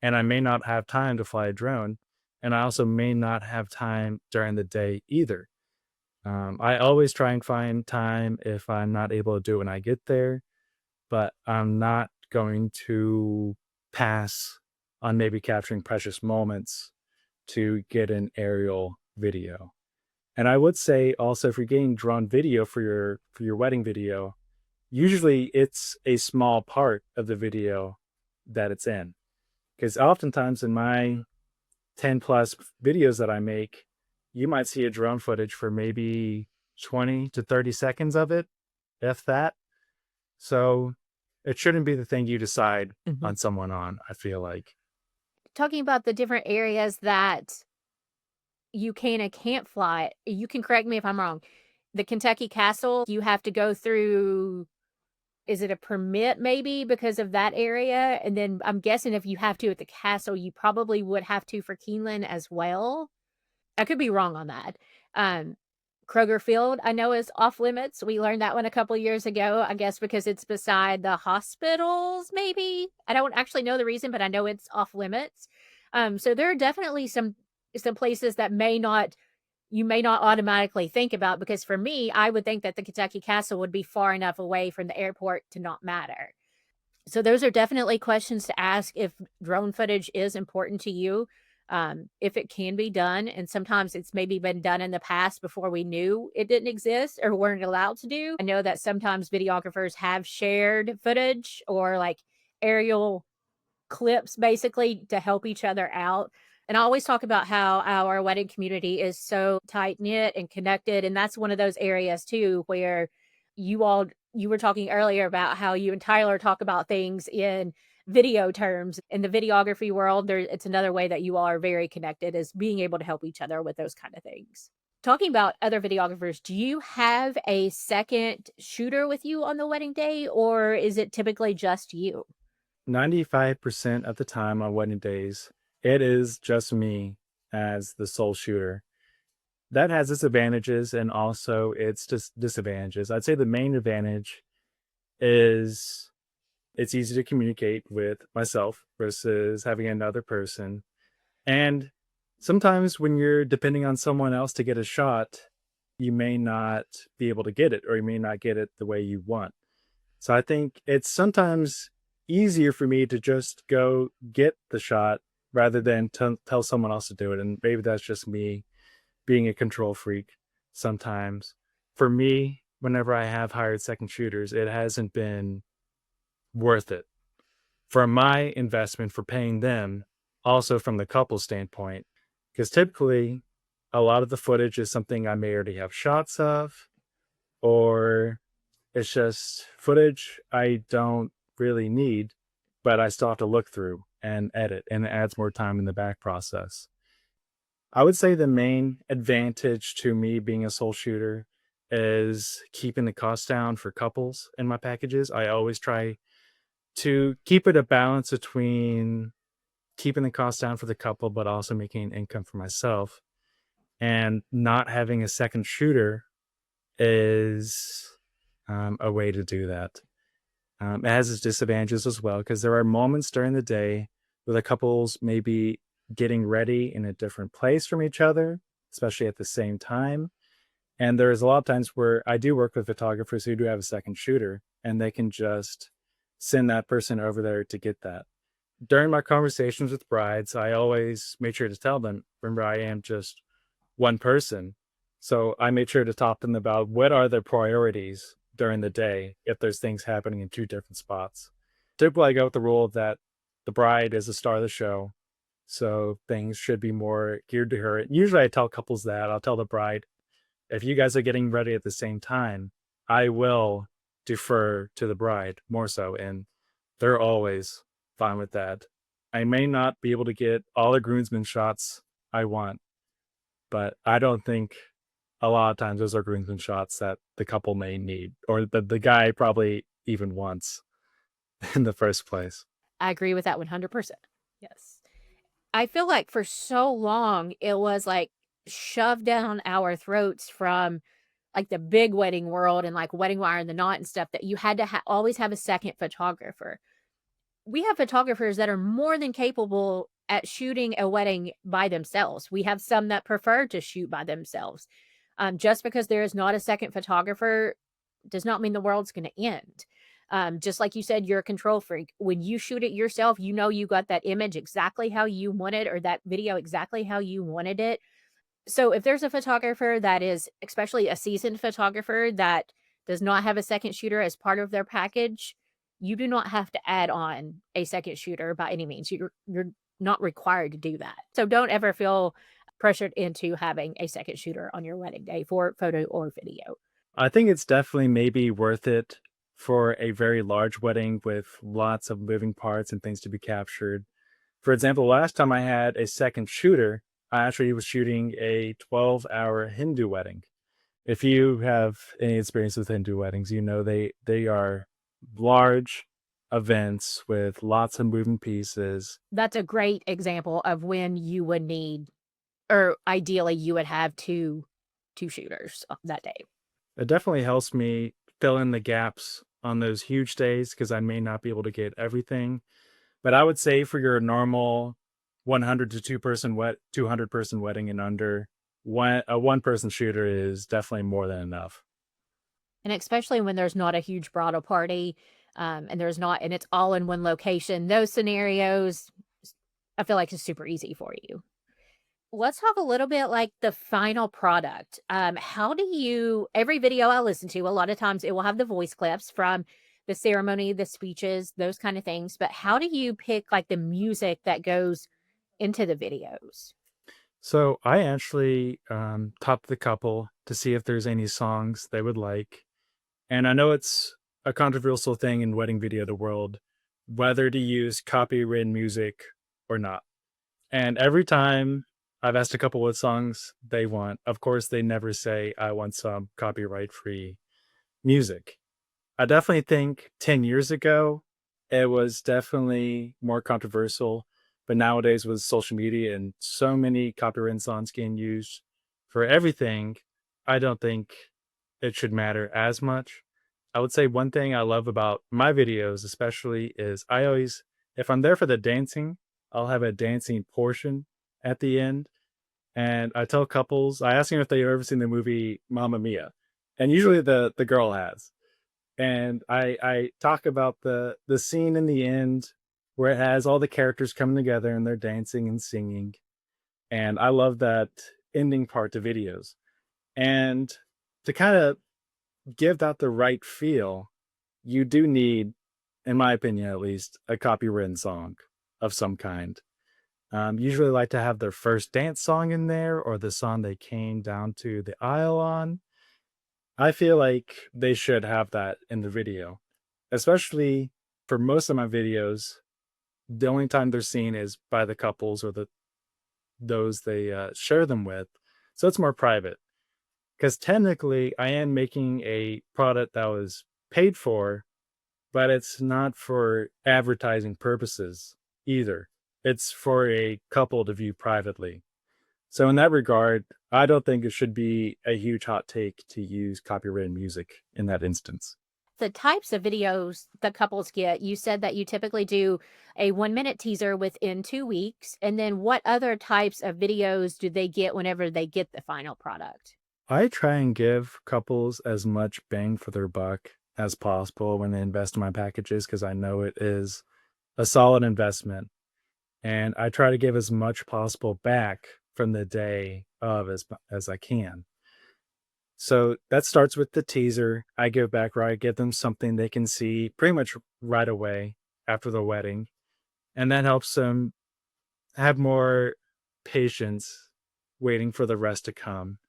and I may not have time to fly a drone. And I also may not have time during the day either. I always try and find time if I'm not able to do it when I get there, but I'm not going to pass on maybe capturing precious moments to get an aerial video. And I would say also if you're getting drone video for your wedding video, usually it's a small part of the video that it's in. Because oftentimes in my 10 plus videos that I make, you might see a drone footage for maybe 20 to 30 seconds of it, if that. So it shouldn't be the thing you decide Mhm. on someone on, I feel like. Talking about the different areas that you can and can't fly, you can correct me if I'm wrong. The Kentucky Castle, you have to go through, is it a permit maybe because of that area? And then I'm guessing if you have to at the castle, you probably would have to for Keeneland as well. I could be wrong on that. Um, Kroger Field, I know is off limits. We learned that one a couple years ago, I guess because it's beside the hospitals, maybe. I don't actually know the reason, but I know it's off limits. So there are definitely some places that you may not automatically think about because for me, I would think that the Kentucky Castle would be far enough away from the airport to not matter. So those are definitely questions to ask if drone footage is important to you, if it can be done. And sometimes it's maybe been done in the past before we knew it didn't exist or weren't allowed to do. I know that sometimes videographers have shared footage or like aerial clips basically to help each other out. And I always talk about how our wedding community is so tight knit and connected. And that's one of those areas too where you were talking earlier about how you and Tyler talk about things in video terms. In the videography world, it's another way that you all are very connected is being able to help each other with those kind of things. Talking about other videographers, do you have a second shooter with you on the wedding day or is it typically just you? 95% of the time on wedding days, it is just me as the sole shooter. that has its advantages and also its disadvantages. I'd say the main advantage is it's easy to communicate with myself versus having another person. And sometimes when you're depending on someone else to get a shot, you may not be able to get it, or you may not get it the way you want. So I think it's sometimes easier for me to just go get the shot rather than tell someone else to do it. And maybe that's just me being a control freak sometimes. For me, whenever I have hired second shooters, it hasn't been worth it for my investment for paying them, also from the couple standpoint, because typically a lot of the footage is something I may already have shots of, or it's just footage I don't really need, but I still have to look through and edit, and it adds more time in the back process. I would say the main advantage to me being a sole shooter is keeping the cost down for couples in my packages. I always try to keep it a balance between keeping the cost down for the couple, but also making an income for myself. And not having a second shooter is a way to do that. It has its disadvantages as well, because there are moments during the day where the couples may be getting ready in a different place from each other, especially at the same time. And there's a lot of times where I do work with photographers who do have a second shooter, and they can just send that person over there to get that. During my conversations with brides, I always make sure to tell them, remember, I am just one person. So I made sure to talk to them about what are their priorities during the day if there's things happening in two different spots. Typically, I go with the rule that the bride is the star of the show, so things should be more geared to her. Usually, I tell couples that. I'll tell the bride, if you guys are getting ready at the same time, I will defer to the bride more so. And they're always fine with that. I may not be able to get all the groomsmen shots I want, but I don't think a lot of times those are groomsmen shots that the couple may need, or the guy probably even wants in the first place. I agree with that 100%. Yes. I feel like for so long, it was like shoved down our throats from like the big wedding world and like Wedding Wire and the Knot and stuff that you had to always have a second photographer. We have photographers that are more than capable at shooting a wedding by themselves. We have some that prefer to shoot by themselves. Just because there is not a second photographer does not mean the world's going to end. Just like you said, you're a control freak. When you shoot it yourself, you know you got that image exactly how you want it, or that video exactly how you wanted it. So if there's a photographer that is, especially a seasoned photographer, that does not have a second shooter as part of their package, you do not have to add on a second shooter by any means. You're not required to do that. So don't ever feel pressured into having a second shooter on your wedding day for photo or video. I think it's definitely maybe worth it for a very large wedding with lots of moving parts and things to be captured. For example, last time I had a second shooter, I actually was shooting a 12-hour Hindu wedding. If you have any experience with Hindu weddings, you know they are large events with lots of moving pieces. That's a great example of when you would need, or ideally you would have two shooters that day. It definitely helps me fill in the gaps on those huge days because I may not be able to get everything. But I would say for your normal 100 to 200 person wedding and under, a one person shooter is definitely more than enough. And especially when there's not a huge bridal party, and there's not, and it's all in one location, those scenarios, I feel like it's super easy for you. Let's talk a little bit like the final product. How do you, every video I listen to, a lot of times it will have the voice clips from the ceremony, the speeches, those kind of things. But how do you pick like the music that goes into the videos? So I actually talked to the couple to see if there's any songs they would like. And I know it's a controversial thing in wedding video the world, whether to use copyrighted music or not. And every time I've asked a couple what songs they want, of course, they never say, I want some copyright free music. I definitely think 10 years ago, it was definitely more controversial. But nowadays, with social media and so many copyrighted songs getting used, For everything, I don't think it should matter as much. I would say one thing I love about my videos, especially, is I always, if I'm there for the dancing, I'll have a dancing portion at the end. And I tell couples, I ask them if they've ever seen the movie Mamma Mia, and usually the girl has. And I talk about the scene in the end where it has all the characters coming together and they're dancing and singing. And I love that ending part to videos. And to kind of give that the right feel, you do need, in my opinion at least, a copywritten song of some kind. Usually like to have their first dance song in there or the song they came down to the aisle on. I feel like they should have that in the video, especially for most of my videos. The only time they're seen is by the couples or those they share them with, so it's more private. Because technically, I am making a product that was paid for, but it's not for advertising purposes either. It's for a couple to view privately. So in that regard, I don't think it should be a huge hot take to use copyrighted music in that instance. The types of videos the couples get, you said that you typically do a 1-minute teaser within 2 weeks, and then what other types of videos do they get whenever they get the final product? I try and give couples as much bang for their buck as possible when they invest in my packages because I know it is a solid investment. And I try to give as much possible back from the day of as I can. So that starts with the teaser. I give back where I give them something they can see pretty much right away after the wedding. And that helps them have more patience waiting for the rest to come.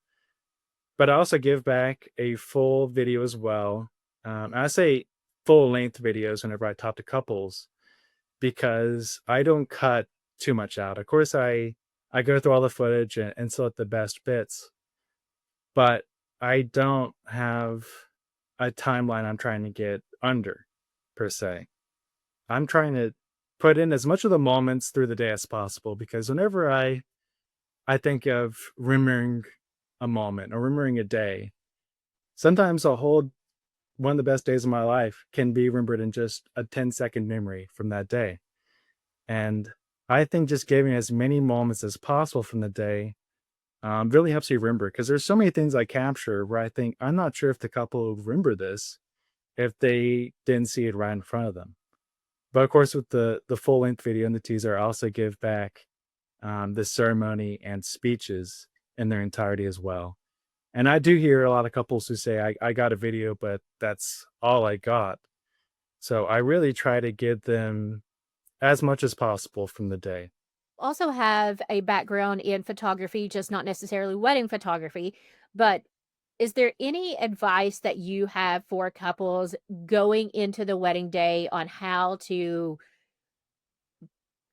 But I also give back a full video as well. I say full length videos whenever I talk to couples because I don't cut too much out. Of course, I go through all the footage and select the best bits, but I don't have a timeline I'm trying to get under per se. I'm trying to put in as much of the moments through the day as possible because whenever I think of remembering a moment or remembering a day, sometimes I'll hold one of the best days of my life can be remembered in just a 10-second memory from that day. And I think just giving as many moments as possible from the day really helps you remember because there's so many things I capture where I think I'm not sure if the couple will remember this if they didn't see it right in front of them. But of course, with the full length video and the teaser, I also give back the ceremony and speeches in their entirety as well. And I do hear a lot of couples who say, I got a video, but that's all I got. So I really try to give them as much as possible from the day. Also have a background in photography, just not necessarily wedding photography, but is there any advice that you have for couples going into the wedding day on how to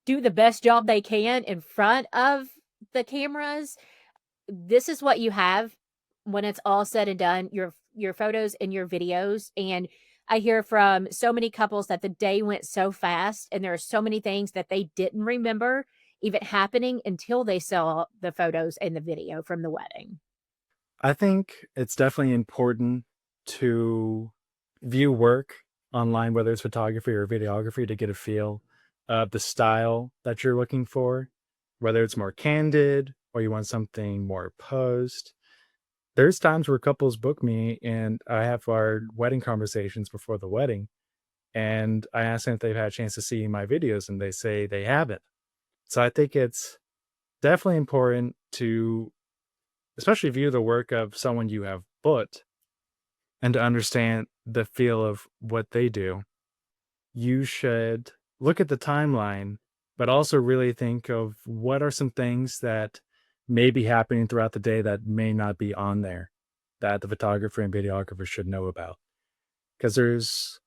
do the best job they can in front of the cameras? This is what you have when it's all said and done, your photos and your videos. And I hear from so many couples that the day went so fast and there are so many things that they didn't remember even happening until they saw the photos and the video from the wedding. I think it's definitely important to view work online, whether it's photography or videography, to get a feel of the style that you're looking for, whether it's more candid or you want something more posed. There's times where couples book me and I have our wedding conversations before the wedding, and I ask them if they've had a chance to see my videos, and they say they haven't. So I think it's definitely important to especially view the work of someone you have booked and to understand the feel of what they do. You should look at the timeline, but also really think of what are some things that may be happening throughout the day that may not be on there that the photographer and videographer should know about. Because there's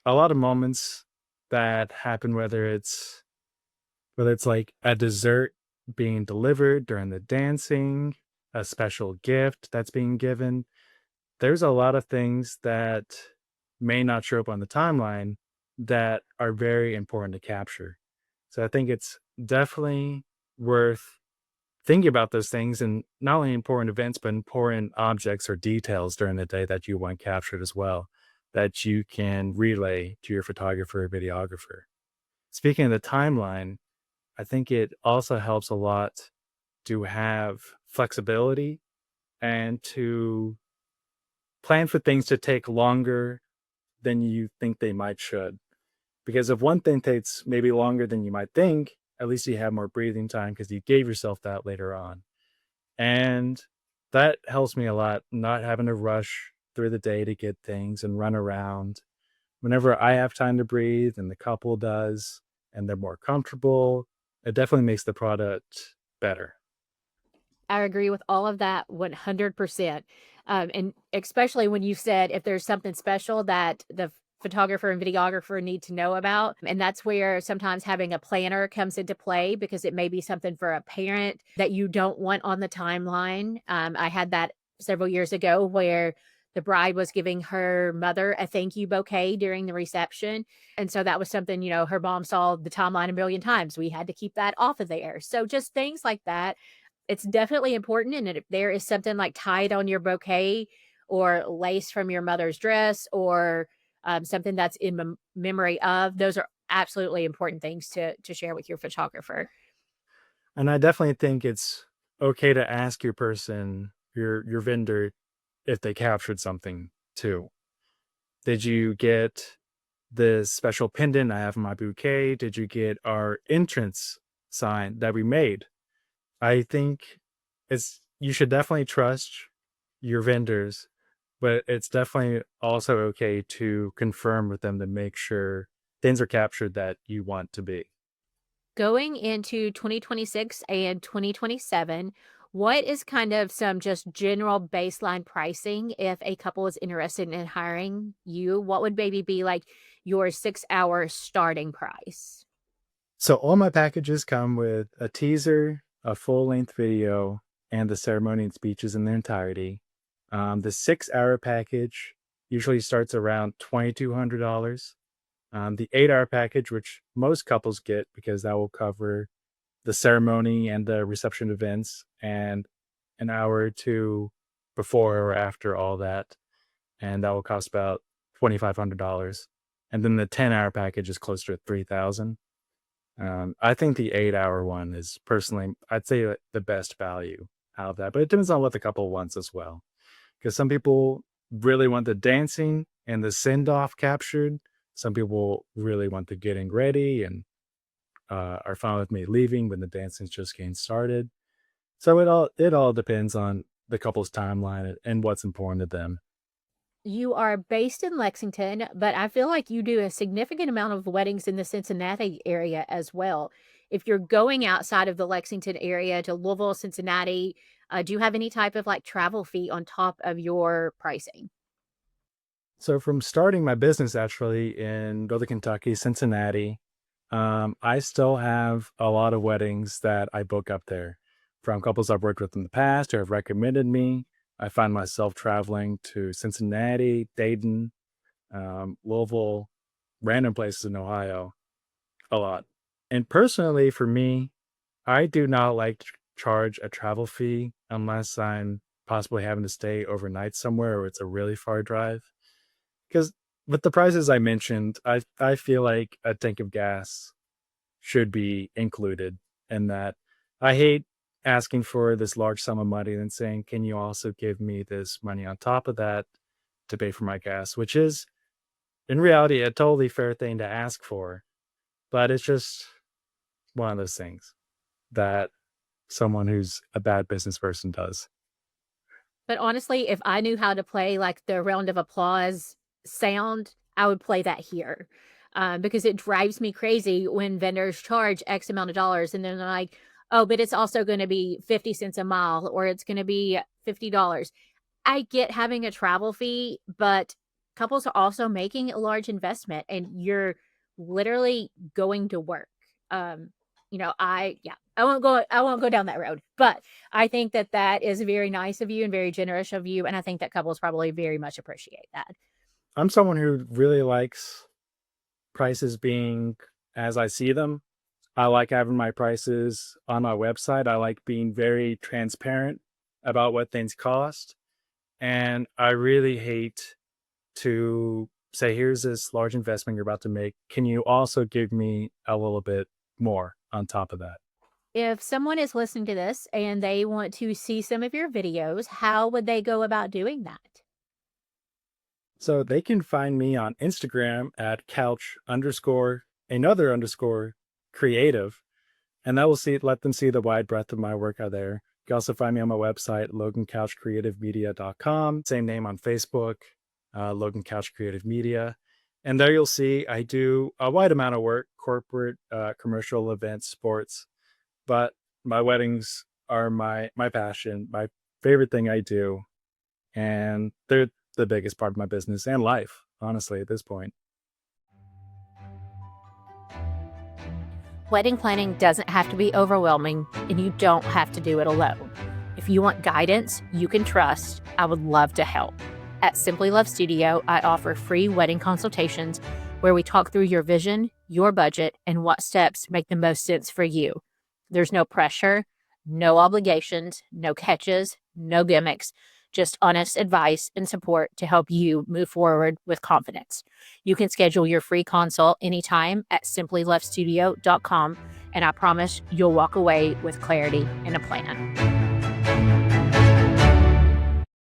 a lot of moments that happen, whether it's like a dessert being delivered during the dancing, a special gift that's being given. There's a lot of things that may not show up on the timeline that are very important to capture. So I think it's definitely worth thinking about those things and not only important events, but important objects or details during the day that you want captured as well, that you can relay to your photographer or videographer. Speaking of the timeline, I think it also helps a lot to have flexibility and to plan for things to take longer than you think they might should. Because if one thing takes maybe longer than you might think, at least you have more breathing time because you gave yourself that later on. And that helps me a lot, not having to rush through the day to get things and run around. Whenever I have time to breathe and the couple does, and they're more comfortable, it definitely makes the product better. I agree with all of that 100%. And especially when you said if there's something special that the photographer and videographer need to know about. And that's where sometimes having a planner comes into play because it may be something for a parent that you don't want on the timeline. I had that several years ago where the bride was giving her mother a thank you bouquet during the reception. And so that was something, her mom saw the timeline a million times. We had to keep that off of there. So just things like that, it's definitely important, and if there is something, like, tied on your bouquet or lace from your mother's dress or, something that's in memory of, those are absolutely important things to share with your photographer. And I definitely think it's okay to ask your vendor, if they captured something too. Did you get this special pendant I have in my bouquet? Did you get our entrance sign that we made? I think you should definitely trust your vendors, but it's definitely also okay to confirm with them to make sure things are captured that you want to be. Going into 2026 and 2027, what is kind of some just general baseline pricing if a couple is interested in hiring you? What would maybe be, like, your 6-hour starting price? So all my packages come with a teaser, a full-length video, and the ceremony and speeches in their entirety. The 6-hour package usually starts around $2,200. The 8-hour package, which most couples get because that will cover the ceremony and the reception events and an hour or two before or after all that, and that will cost about $2,500. And then the 10-hour package is closer to 3,000. I think the 8-hour one is personally, I'd say the best value out of that, but it depends on what the couple wants as well. Because some people really want the dancing and the send off captured. Some people really want the getting ready and are fine with me leaving when the dancing's just getting started. So it all depends on the couple's timeline and what's important to them. You are based in Lexington, but I feel like you do a significant amount of weddings in the Cincinnati area as well. If you're going outside of the Lexington area to Louisville, Cincinnati, do you have any type of like travel fee on top of your pricing? So from starting my business actually in Northern Kentucky, Cincinnati, I still have a lot of weddings that I book up there from couples I've worked with in the past who have recommended me. I find myself traveling to Cincinnati, Dayton, Louisville, random places in Ohio a lot. And personally, for me, I do not like to charge a travel fee unless I'm possibly having to stay overnight somewhere or it's a really far drive. Because with the prices I mentioned, I feel like a tank of gas should be included in that. I hate asking for this large sum of money and saying, "Can you also give me this money on top of that to pay for my gas?" Which is in reality a totally fair thing to ask for, but it's just one of those things that someone who's a bad business person does. But honestly, if I knew how to play like the round of applause sound, I would play that here. Because it drives me crazy when vendors charge X amount of dollars and then they're like, oh, but it's also going to be 50 cents a mile or it's going to be $50. I get having a travel fee, but couples are also making a large investment and you're literally going to work. I won't go down that road, but I think that that is very nice of you and very generous of you, and I think that couples probably very much appreciate that. I'm someone who really likes prices being as I see them. I like having my prices on my website. I like being very transparent about what things cost. And I really hate to say, here's this large investment you're about to make. Can you also give me a little bit more on top of that? If someone is listening to this and they want to see some of your videos, how would they go about doing that? So they can find me on Instagram at couch underscore another underscore creative. And that will let them see the wide breadth of my work out there. You can also find me on my website, logancouchcreativemedia.com. Same name on Facebook, Logan Couch Creative Media. And there you'll see I do a wide amount of work, corporate, commercial events, sports. But my weddings are my passion, my favorite thing I do. And they're the biggest part of my business and life, honestly, at this point. Wedding planning doesn't have to be overwhelming, and you don't have to do it alone. If you want guidance you can trust, I would love to help. At Simply Love Studio, I offer free wedding consultations where we talk through your vision, your budget, and what steps make the most sense for you. There's no pressure, no obligations, no catches, no gimmicks, just honest advice and support to help you move forward with confidence. You can schedule your free consult anytime at simplylovestudio.com, and I promise you'll walk away with clarity and a plan.